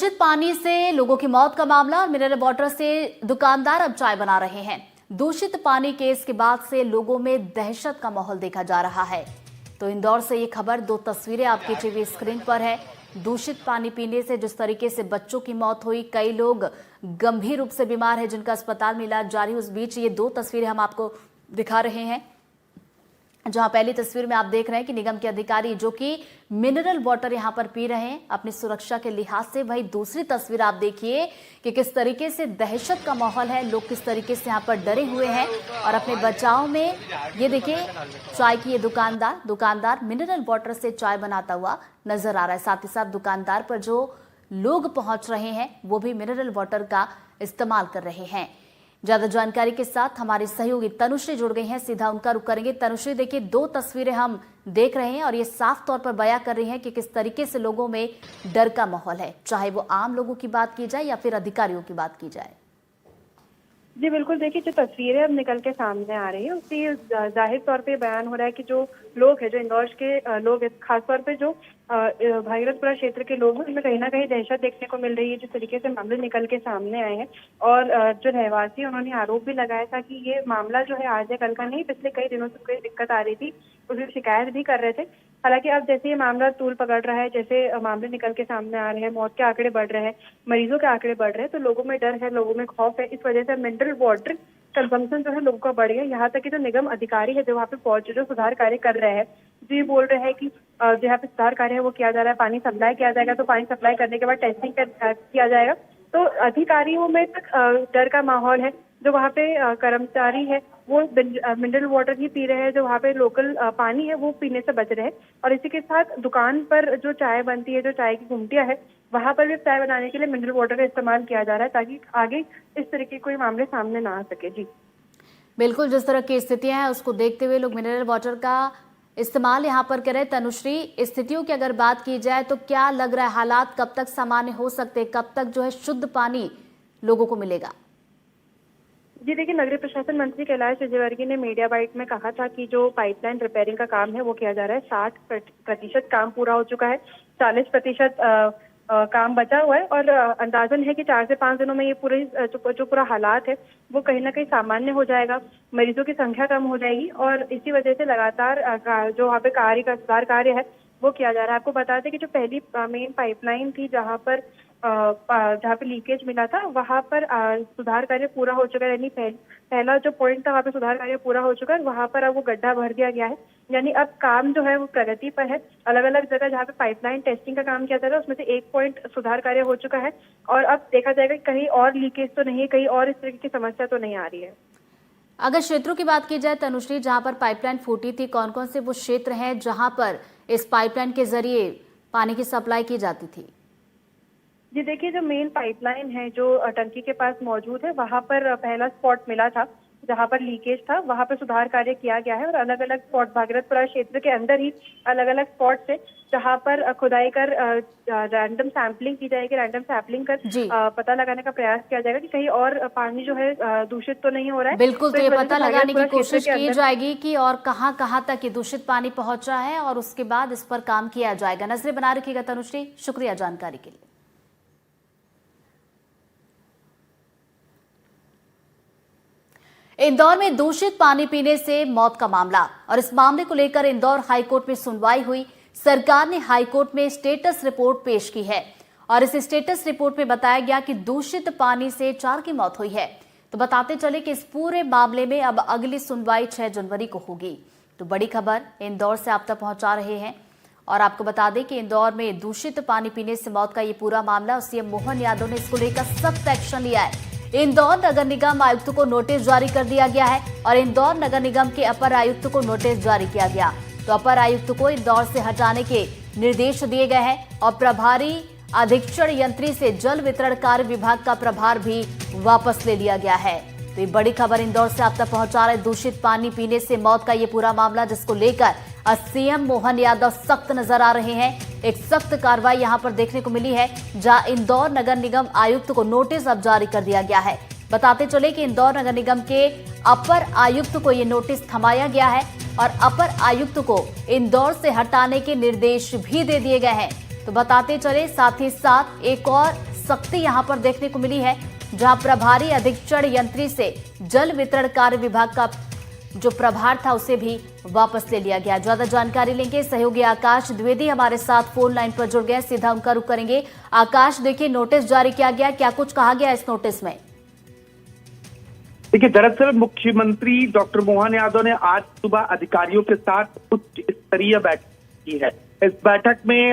दूषित पानी से लोगों की मौत का मामला और मिनरल वाटर से दुकानदार अब चाय बना रहे हैं। दूषित पानी केस के बाद से लोगों में दहशत का माहौल देखा जा रहा है। तो इंदौर से ये खबर, दो तस्वीरें आपकी टीवी स्क्रीन पर है। दूषित पानी पीने से जिस तरीके से बच्चों की मौत हुई, कई लोग गंभीर रूप से बीमार हैं जिनका अस्पताल में इलाज जारी। उस बीच ये दो तस्वीरें हम आपको दिखा रहे हैं, जहां पहली तस्वीर में आप देख रहे हैं कि निगम के अधिकारी जो कि मिनरल वाटर यहां पर पी रहे हैं अपनी सुरक्षा के लिहाज से। वही दूसरी तस्वीर आप देखिए कि किस तरीके से दहशत का माहौल है, लोग किस तरीके से यहां पर डरे हुए हैं और अपने बचाव में। ये देखिए, चाय की ये दुकानदार मिनरल वाटर से चाय बनाता हुआ नजर आ रहा है। साथ ही साथ दुकानदार पर जो लोग पहुंच रहे हैं वो भी मिनरल वाटर का इस्तेमाल कर रहे हैं। ज्यादा जानकारी के साथ हमारे सहयोगी तनुश्री जुड़ गई हैं, सीधा उनका रुख करेंगे। तनुश्री, देखिए दो तस्वीरें हम देख रहे हैं और ये साफ तौर पर बयां कर रही हैं कि किस तरीके से लोगों में डर का माहौल है, चाहे वो आम लोगों की बात की जाए या फिर अधिकारियों की बात की जाए। जी बिल्कुल, देखिए जो तस्वीरें अब निकल के सामने आ रही है उससे जाहिर तौर पे बयान हो रहा है कि जो लोग हैं, जो इंदौर के लोग हैं, खासतौर पे जो भागीरथपुरा क्षेत्र के लोग हैं, उनमें कहीं ना कहीं दहशत देखने को मिल रही है। जिस तरीके से मामले निकल के सामने आए हैं और जो रहवासी, उन्होंने आरोप भी लगाया था कि ये मामला जो है आज या कल का नहीं, पिछले कई दिनों से कोई दिक्कत आ रही थी, उसकी शिकायत भी कर रहे थे। हालांकि अब जैसे ये मामला तूल पकड़ रहा है, जैसे मामले निकल के सामने आ रहे हैं, मौत के आंकड़े बढ़ रहे हैं, मरीजों के आंकड़े बढ़ रहे हैं, तो लोगों में डर है, लोगों में खौफ है। इस वजह से मिनरल वाटर कंजम्पशन जो है लोगों का बढ़ गया। यहाँ तक कि जो निगम अधिकारी है जो वहाँ पे पहुंचे, जो सुधार कार्य कर रहे हैं, जो ये बोल रहे हैं कि जो यहाँ पे सुधार कार्य है वो किया जा रहा है, पानी सप्लाई किया जाएगा, तो पानी सप्लाई करने के बाद टेस्टिंग किया जाएगा। तो अधिकारियों में तक डर का माहौल है। जो वहाँ पे कर्मचारी है वो मिनरल वाटर ही पी रहे हैं, जो वहाँ पे लोकल पानी है वो पीने से बच रहे हैं। और इसी के साथ दुकान पर जो चाय बनती है, जो चाय की गुमटियां है, वहाँ पर भी चाय बनाने के लिए मिनरल वाटर का इस्तेमाल किया जा रहा है, ताकि आगे इस तरह के कोई मामले सामने ना आ सके। जी बिल्कुल, जिस तरह की स्थितियां हैं उसको देखते हुए लोग मिनरल वाटर का इस्तेमाल यहाँ पर करें। तनुश्री, स्थितियों की अगर बात की जाए तो क्या लग रहा है, हालात कब तक सामान्य हो सकते, कब तक जो है शुद्ध पानी लोगों को मिलेगा? जी देखिए, नगरीय प्रशासन मंत्री कैलाश विजयवर्गीय ने मीडिया बाइट में कहा था कि जो पाइपलाइन रिपेयरिंग का काम है वो किया जा रहा है। 60% काम पूरा हो चुका है, 40% काम बचा हुआ है और अंदाजन है कि 4 से 5 दिनों में ये पूरे जो पूरा हालात है वो कहीं ना कहीं सामान्य हो जाएगा, मरीजों की संख्या कम हो जाएगी और इसी वजह से लगातार जो वहाँ पे सुधार कार्य है वो किया जा रहा है। आपको बता दें कि जो पहली मेन पाइपलाइन थी जहाँ पे लीकेज मिला था, वहाँ पर सुधार कार्य पूरा हो चुका है। यानी पहला जो पॉइंट था वहाँ पे सुधार कार्य पूरा हो चुका है, वहाँ पर अब वो गड्ढा भर दिया गया है। यानी अब काम जो है वो प्रगति पर है। अलग अलग जगह जहाँ पे पाइपलाइन टेस्टिंग का काम किया जा रहा है उसमें से एक पॉइंट सुधार कार्य हो चुका है और अब देखा जाएगा कि कहीं और लीकेज तो नहीं है, कहीं और इस तरह की समस्या तो नहीं आ रही है। अगर क्षेत्रों की बात की जाए तनुश्री, जहां पर पाइपलाइन फूटी थी, कौन कौन से वो क्षेत्र हैं जहां पर इस पाइपलाइन के जरिए पानी की सप्लाई की जाती थी? जी देखिए, जो मेन पाइपलाइन है जो टंकी के पास मौजूद है, वहाँ पर पहला स्पॉट मिला था जहाँ पर लीकेज था, वहाँ पर सुधार कार्य किया गया है और अलग अलग स्पॉट भागीरथपुरा क्षेत्र के अंदर ही अलग अलग स्पॉट से जहाँ पर खुदाई कर रैंडम सैंपलिंग की जाएगी, रैंडम सैंपलिंग कर पता लगाने का प्रयास किया जाएगा कि कहीं और पानी जो है दूषित तो नहीं हो रहा है। बिल्कुल, तो ये पता लगाने की कोशिश की जाएगी कि और कहाँ कहाँ तक ये दूषित पानी पहुंचा है और उसके बाद इस पर काम किया जाएगा। नजरें बना रखिएगा तनुश्री, शुक्रिया जानकारी के लिए। इंदौर में दूषित पानी पीने से मौत का मामला और इस मामले को लेकर इंदौर हाईकोर्ट में सुनवाई हुई। सरकार ने हाईकोर्ट में स्टेटस रिपोर्ट पेश की है और इस स्टेटस रिपोर्ट में बताया गया कि दूषित पानी से 4 की मौत हुई है। तो बताते चले कि इस पूरे मामले में अब अगली सुनवाई 6 जनवरी को होगी। तो बड़ी खबर इंदौर से आप तक पहुंचा रहे हैं और आपको बता दें कि इंदौर में दूषित पानी पीने से मौत का ये पूरा मामला, सीएम मोहन यादव ने इसको लेकर सख्त एक्शन लिया है। इंदौर नगर निगम आयुक्त को नोटिस जारी कर दिया गया है और इंदौर नगर निगम के अपर आयुक्त को नोटिस जारी किया गया। तो अपर आयुक्त को इंदौर से हटाने के निर्देश दिए गए हैं और प्रभारी अधीक्षण यंत्री से जल वितरण कार्य विभाग का प्रभार भी वापस ले लिया गया है। तो ये बड़ी खबर इंदौर से आप तक पहुंचा रहे। दूषित पानी पीने से मौत का ये पूरा मामला, जिसको लेकर सीएम मोहन यादव सख्त नजर आ रहे हैं। एक सख्त कार्रवाई यहां पर देखने को मिली है, जहां इंदौर नगर निगम आयुक्त को नोटिस अब जारी कर दिया गया है। बताते चले कि इंदौर नगर निगम के अपर आयुक्त को ये नोटिस थमाया गया है और अपर आयुक्त को इंदौर से हटाने के निर्देश भी दे दिए गए हैं। तो बताते चले साथ ही साथ एक और सख्ती यहां पर देखने को मिली है, जहां प्रभारी अधीक्षण यंत्री से जल वितरण कार्य विभाग का जो प्रभार था उसे भी वापस ले लिया गया। ज्यादा जानकारी लेंगे सहयोगी आकाश द्विवेदी हमारे साथ फोन लाइन पर जुड़ गए, सीधा उनका रुख करेंगे। आकाश, देखिए नोटिस जारी किया गया, क्या कुछ कहा गया इस नोटिस में? देखिए, दरअसल मुख्यमंत्री डॉक्टर मोहन यादव ने आज सुबह अधिकारियों के साथ उच्च स्तरीय बैठक की है। इस बैठक में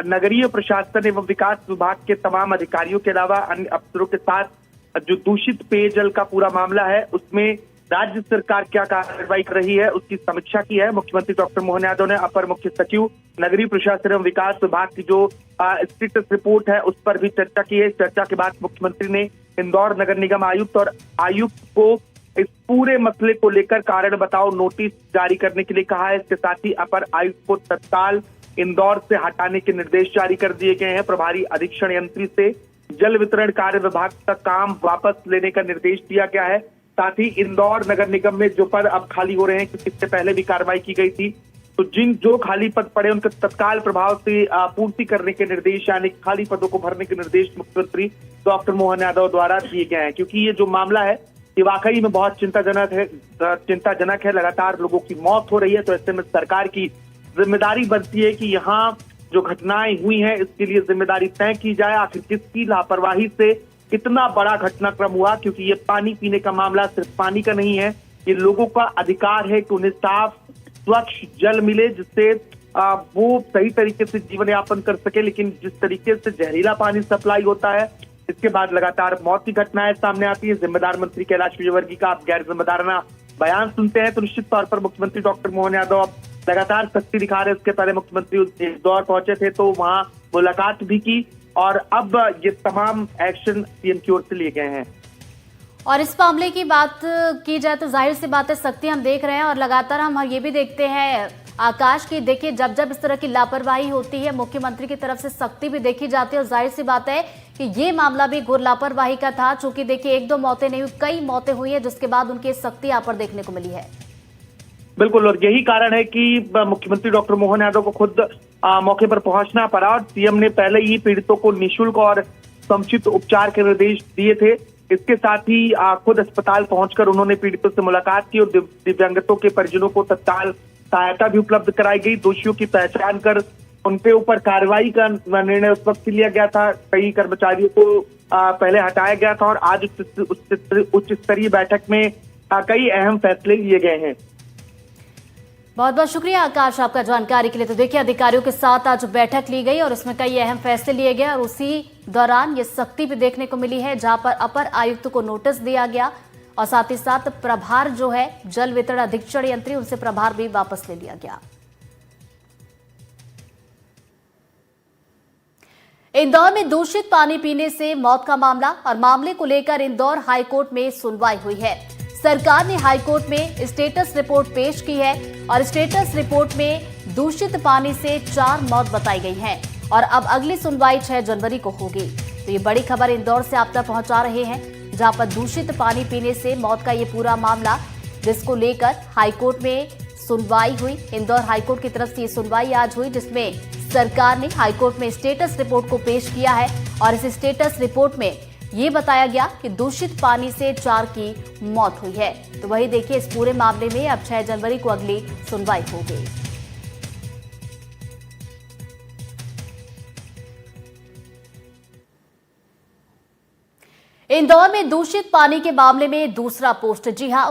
नगरीय प्रशासन एवं विकास विभाग के तमाम अधिकारियों के अलावा अन्य अफसरों के साथ जो दूषित पेयजल का पूरा मामला है उसमें राज्य सरकार क्या कार्रवाई कर रही है उसकी समीक्षा की है। मुख्यमंत्री डॉक्टर मोहन यादव ने अपर मुख्य सचिव नगरीय प्रशासन एवं विकास विभाग की जो स्टेटस रिपोर्ट है उस पर भी चर्चा की है। चर्चा के बाद मुख्यमंत्री ने इंदौर नगर निगम आयुक्त और आयुक्त को इस पूरे मसले को लेकर कारण बताओ नोटिस जारी करने के लिए कहा है। इसके साथ ही अपर आयुक्त को तत्काल इंदौर से हटाने के निर्देश जारी कर दिए गए हैं। प्रभारी अधीक्षण यंत्री से जल वितरण कार्य विभाग का काम वापस लेने का निर्देश दिया गया है। साथ ही इंदौर नगर निगम में जो पद अब खाली हो रहे हैं, क्योंकि इससे पहले भी कार्रवाई की गई थी, तो जो खाली पद पड़े उनके तत्काल प्रभाव से पूर्ति करने के निर्देश यानी खाली पदों को भरने के निर्देश मुख्यमंत्री डॉक्टर मोहन यादव द्वारा दिए गए हैं। क्योंकि ये जो मामला है ये वाकई में बहुत चिंताजनक है। लगातार लोगों की मौत हो रही है, तो ऐसे में सरकार की जिम्मेदारी बनती है कि यहाँ जो घटनाएं हुई हैं इसके लिए जिम्मेदारी तय की जाए। आखिर किसकी लापरवाही से इतना बड़ा घटनाक्रम हुआ, क्योंकि ये पानी पीने का मामला सिर्फ पानी का नहीं है, ये लोगों का अधिकार है कि उन्हें साफ स्वच्छ जल मिले जिससे वो सही तरीके से जीवन यापन कर सके। लेकिन जिस तरीके से जहरीला पानी सप्लाई होता है इसके बाद लगातार मौत की घटनाएं सामने आती है। जिम्मेदार मंत्री कैलाश विजयवर्गीय का आप गैर जिम्मेदाराना बयान सुनते हैं तो निश्चित तौर पर मुख्यमंत्री डॉक्टर मोहन यादव अब लगातार सख्ती दिखा रहे हैं। इसके पहले मुख्यमंत्री इंदौर पहुंचे थे तो वहां मुलाकात भी की और अब ये तमाम एक्शन सीएम की ओर से लिए गए हैं। और इस मामले की बात की जाए तो जाहिर सी बात है सख्ती हम देख रहे हैं और लगातार हम ये भी देखते हैं आकाश की, देखिए जब जब इस तरह की लापरवाही होती है मुख्यमंत्री की तरफ से सख्ती भी देखी जाती है। और जाहिर सी बात है कि ये मामला भी घोर लापरवाही का था, चूंकि देखिए एक दो मौतें नहीं हुई, कई मौतें हुई है जिसके बाद उनकी सख्ती यहाँ पर देखने को मिली है। बिल्कुल, और यही कारण है कि मुख्यमंत्री डॉक्टर मोहन यादव को खुद मौके पर पहुंचना पड़ा और सीएम ने पहले ही पीड़ितों को निःशुल्क और समुचित उपचार के निर्देश दिए थे। इसके साथ ही खुद अस्पताल पहुंचकर उन्होंने पीड़ितों से मुलाकात की और दिव्यांगतों के परिजनों को तत्काल सहायता भी उपलब्ध कराई गई। दोषियों की पहचान कर उनके ऊपर कार्रवाई का निर्णय उस वक्त लिया गया था। कई कर्मचारियों को पहले हटाया गया था और आज उच्च स्तरीय बैठक में कई अहम फैसले लिए गए हैं। बहुत बहुत शुक्रिया आकाश आपका जानकारी के लिए। तो देखिए अधिकारियों के साथ आज बैठक ली गई और उसमें कई अहम फैसले लिए गए और उसी दौरान ये सख्ती भी देखने को मिली है, जहां पर अपर आयुक्त को नोटिस दिया गया और साथ ही साथ प्रभार जो है जल वितरण अधीक्षण यंत्री उनसे प्रभार भी वापस ले लिया गया। इंदौर में दूषित पानी पीने से मौत का मामला और मामले को लेकर इंदौर हाईकोर्ट में सुनवाई हुई है। सरकार ने हाईकोर्ट में स्टेटस रिपोर्ट पेश की है और स्टेटस रिपोर्ट में दूषित पानी से 4 मौत बताई गई हैं और अब अगली सुनवाई 6 जनवरी को होगी। तो ये बड़ी खबर इंदौर से आप तक पहुंचा रहे हैं, जहां पर दूषित पानी पीने से मौत का ये पूरा मामला जिसको लेकर हाईकोर्ट में सुनवाई हुई। इंदौर हाईकोर्ट की तरफ से ये सुनवाई आज हुई, जिसमें सरकार ने हाईकोर्ट में स्टेटस रिपोर्ट को पेश किया है और इस स्टेटस रिपोर्ट में ये बताया गया कि दूषित पानी से 4 की मौत हुई है। तो वही देखिए इस पूरे मामले में अब 6 जनवरी को अगली सुनवाई होगी। इंदौर में दूषित पानी के मामले में दूसरा पोस्ट, जी हां,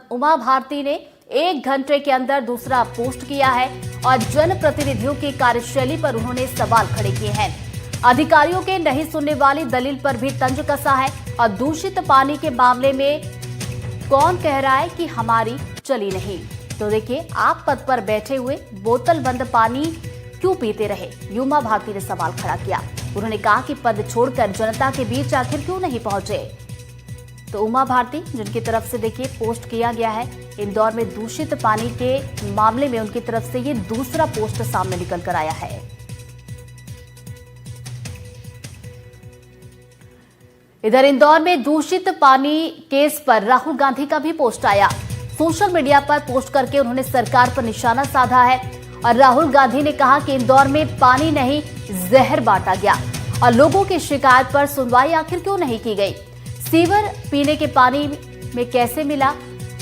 उमा भारती ने 1 घंटे के अंदर दूसरा पोस्ट किया है और जनप्रतिनिधियों की कार्यशैली पर उन्होंने सवाल खड़े किए हैं। अधिकारियों के नहीं सुनने वाली दलील पर भी तंज कसा है और दूषित पानी के मामले में कौन कह रहा है कि हमारी चली नहीं। तो देखिए आप पद पर बैठे हुए बोतल बंद पानी क्यों पीते रहे, उमा भारती ने सवाल खड़ा किया। उन्होंने कहा कि पद छोड़कर जनता के बीच आखिर क्यों नहीं पहुंचे। तो उमा भारती जिनकी तरफ से देखिए पोस्ट किया गया है इंदौर में दूषित पानी के मामले में, उनकी तरफ से ये दूसरा पोस्ट सामने निकल कर आया है। इधर इंदौर में दूषित पानी केस पर राहुल गांधी का भी पोस्ट आया। सोशल मीडिया पर पोस्ट करके उन्होंने सरकार पर निशाना साधा है और राहुल गांधी ने कहा कि इंदौर में पानी नहीं जहर बांटा गया और लोगों की शिकायत पर सुनवाई आखिर क्यों नहीं की गई? सीवर पीने के पानी में कैसे मिला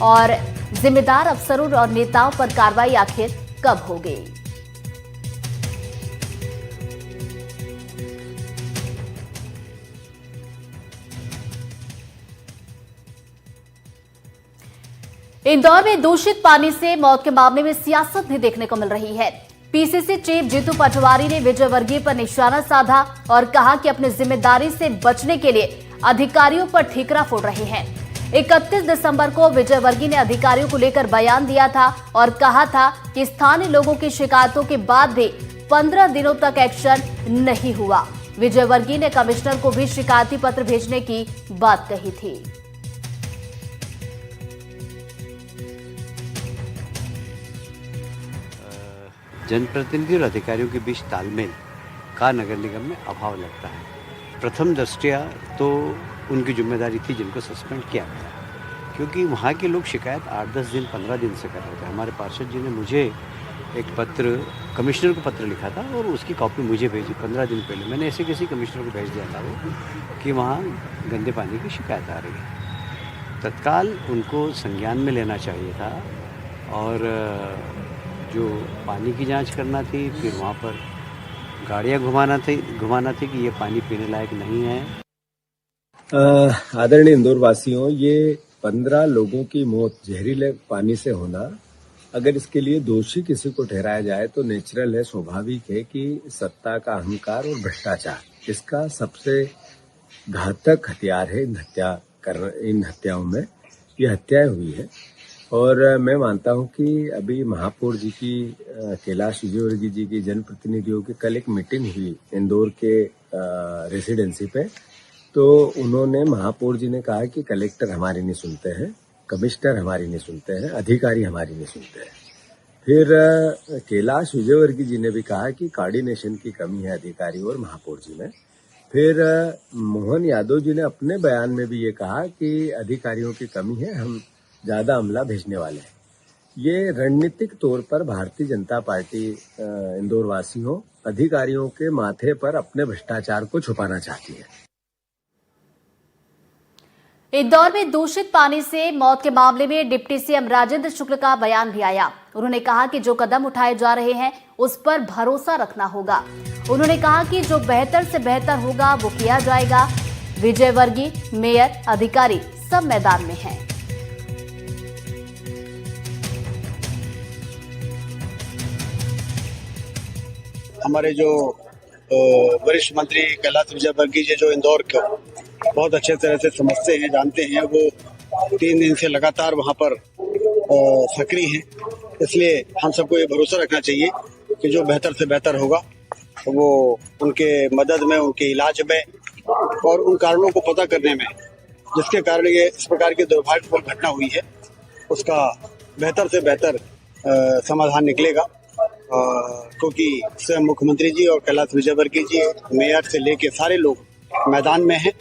और जिम्मेदार अफसरों और नेताओं पर कार्रवाई आखिर कब होगी? इंदौर में दूषित पानी से मौत के मामले में सियासत भी देखने को मिल रही है। पीसीसी चीफ जीतू पटवारी ने विजयवर्गीय पर निशाना साधा और कहा कि अपनी जिम्मेदारी से बचने के लिए अधिकारियों पर ठीकरा फोड़ रहे हैं। 31 दिसंबर को विजयवर्गीय ने अधिकारियों को लेकर बयान दिया था और कहा था कि स्थानीय लोगों की शिकायतों के बाद भी 15 दिनों तक एक्शन नहीं हुआ। विजयवर्गीय ने कमिश्नर को भी शिकायती पत्र भेजने की बात कही थी। जनप्रतिनिधि और अधिकारियों के बीच तालमेल का नगर निगम में अभाव लगता है। प्रथम दृष्टया तो उनकी जिम्मेदारी थी जिनको सस्पेंड किया गया, क्योंकि वहाँ के लोग शिकायत 8-10 दिन 15 दिन से कर रहे थे। हमारे पार्षद जी ने मुझे एक पत्र, कमिश्नर को पत्र लिखा था और उसकी कॉपी मुझे भेजी 15 दिन पहले। मैंने ऐसे किसी कमिश्नर को भेज दिया था वो कि वहाँ गंदे पानी की शिकायत आ रही है। तत्काल उनको संज्ञान में लेना चाहिए था और जो पानी की जांच करना थी, फिर वहाँ पर गाड़ियाँ घुमाना थी कि ये पानी पीने लायक नहीं है। आदरणीय इंदौर वासियों, ये 15 लोगों की मौत जहरीले पानी से होना, अगर इसके लिए दोषी किसी को ठहराया जाए तो नेचुरल है, स्वाभाविक है कि सत्ता का अहंकार और भ्रष्टाचार इसका सबसे घातक हथियार है। इन हत्याओं में ये हत्याएं हुई है और मैं मानता हूं कि अभी महापौर जी की, कैलाश विजयवर्गीय जी की जनप्रतिनिधियों की कल एक मीटिंग हुई इंदौर के रेसिडेंसी पे, तो उन्होंने, महापौर जी ने कहा कि कलेक्टर हमारी नहीं सुनते हैं, कमिश्नर हमारी नहीं सुनते हैं, अधिकारी हमारी नहीं सुनते हैं। फिर कैलाश विजयवर्गीय जी ने भी कहा कि कोऑर्डिनेशन की कमी है अधिकारी और महापौर जी में। फिर मोहन यादव जी ने अपने बयान में भी ये कहा कि अधिकारियों की कमी है, हम ज्यादा अमला भेजने वाले हैं। ये रणनीतिक तौर पर भारतीय जनता पार्टी इंदौर वासियों, अधिकारियों के माथे पर अपने भ्रष्टाचार को छुपाना चाहती है। इंदौर में दूषित पानी से मौत के मामले में डिप्टी सीएम राजेंद्र शुक्ल का बयान भी आया। उन्होंने कहा कि जो कदम उठाए जा रहे हैं उस पर भरोसा रखना होगा। उन्होंने कहा कि जो बेहतर से बेहतर होगा वो किया जाएगा। विजयवर्गीय, मेयर, अधिकारी सब मैदान में हैं। हमारे जो वरिष्ठ मंत्री कैलाश विजयवर्गीय जी जो इंदौर को बहुत अच्छे तरह से समझते हैं, जानते हैं, वो 3 दिन से लगातार वहां पर सक्रिय हैं। इसलिए हम सबको ये भरोसा रखना चाहिए कि जो बेहतर से बेहतर होगा वो उनके मदद में, उनके इलाज में और उन कारणों को पता करने में, जिसके कारण ये इस प्रकार की दुर्भाग्यपूर्ण घटना हुई है, उसका बेहतर से बेहतर समाधान निकलेगा। क्योंकि स्वयं मुख्यमंत्री जी और कैलाश विजयवर्गीय जी, मेयर से लेके सारे लोग मैदान में हैं।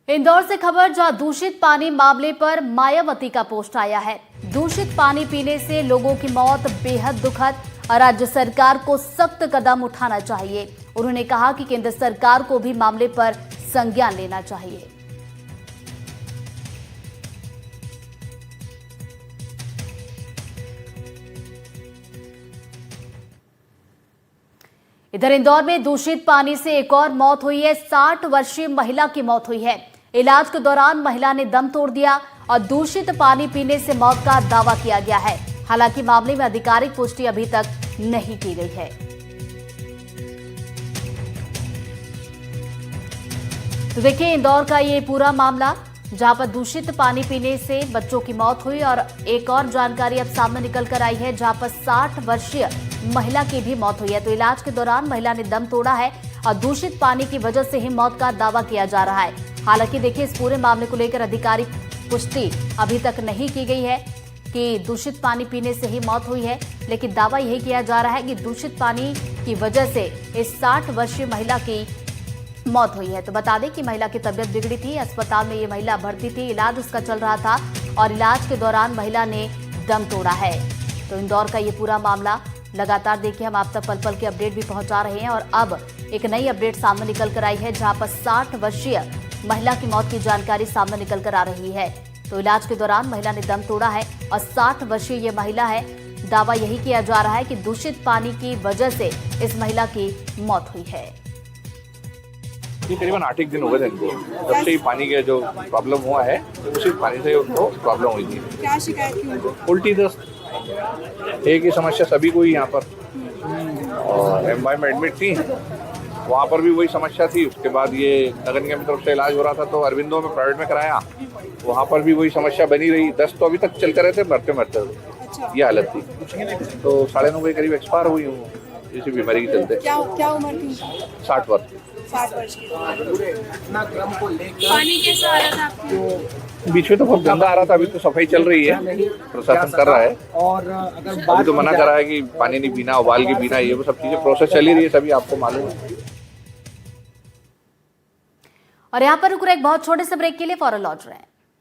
इंदौर से खबर, जहां दूषित पानी मामले पर मायावती का पोस्ट आया है। दूषित पानी पीने से लोगों की मौत बेहद दुखद और राज्य सरकार को सख्त कदम उठाना चाहिए। उन्होंने कहा कि केंद्र सरकार को भी मामले पर संज्ञान लेना चाहिए। इधर इंदौर में दूषित पानी से एक और मौत हुई है। 60 वर्षीय महिला की मौत हुई है। इलाज के दौरान महिला ने दम तोड़ दिया और दूषित पानी पीने से मौत का दावा किया गया है। हालांकि मामले में आधिकारिक पुष्टि अभी तक नहीं की गई है। तो देखिए इंदौर का ये पूरा मामला, जहां पर दूषित पानी पीने से बच्चों की मौत हुई और एक और जानकारी अब सामने निकल कर आई है, जहां पर 60 वर्षीय महिला की भी मौत हुई है। तो इलाज के दौरान महिला ने दम तोड़ा है और दूषित पानी की वजह से ही मौत का दावा किया जा रहा है। हालांकि देखिए इस पूरे मामले को लेकर आधिकारिक पुष्टि अभी तक नहीं की गई है कि दूषित पानी पीने से ही मौत हुई है, लेकिन दावा यही किया जा रहा है कि दूषित पानी की वजह से इस 60 वर्षीय महिला की मौत हुई है। तो बता दें कि महिला की तबीयत बिगड़ी थी, अस्पताल में ये महिला भर्ती थी, इलाज उसका चल रहा था और इलाज के दौरान महिला ने दम तोड़ा है। तो इंदौर का ये पूरा मामला, लगातार देखिए हम आप तक पल पल के अपडेट भी पहुंचा रहे हैं और अब एक नई अपडेट सामने निकल कर आई है, जहां पर 60 वर्षीय महिला की मौत की जानकारी सामने निकल कर आ रही है। तो इलाज के दौरान महिला ने दम तोड़ा है और 60 वर्षीय ये महिला है। दावा यही किया जा रहा है कि दूषित पानी की वजह से इस महिला की मौत हुई है। ये करीबन 8 दिन हो गए थे इनको, जब से ही पानी का जो प्रॉब्लम हुआ है दूषित पानी से उनको प्रॉब्लम हुई थी। क्या शिकायत थी उनको? उल्टी दस्त एक ही समस्या सभी को ही यहाँ पर, और एमवाई में एडमिट थी, वहाँ पर भी वही समस्या थी। उसके बाद ये नगर निगम की तरफ से इलाज हो रहा था तो अरविंदो में प्राइवेट में कराया, वहाँ पर भी वही समस्या बनी रही। दस्त तो अभी तक चलते रहते, मरते मरते ये हालत थी। तो 9:30 के करीब एक्सपायर हुई हूँ इसी बीमारी के चलते। क्या उम्र थी? 60 वर्ष। 60 वर्ष की। पानी कैसा आ रहा था आपको? बीच में तो बहुत गंदा आ रहा था, अभी तो सफाई चल रही है, प्रशासन कर रहा है। और अभी तो मना करा है कि पानी नहीं पीना, उबाल के पीना, ये वो सब चीजें प्रोसेस चल ही रही है, सभी आपको मालूम है। और यहाँ पर रुक रहे एक बहुत छोटे से ब्रेक के लिए, फौरन लौट रहे हैं।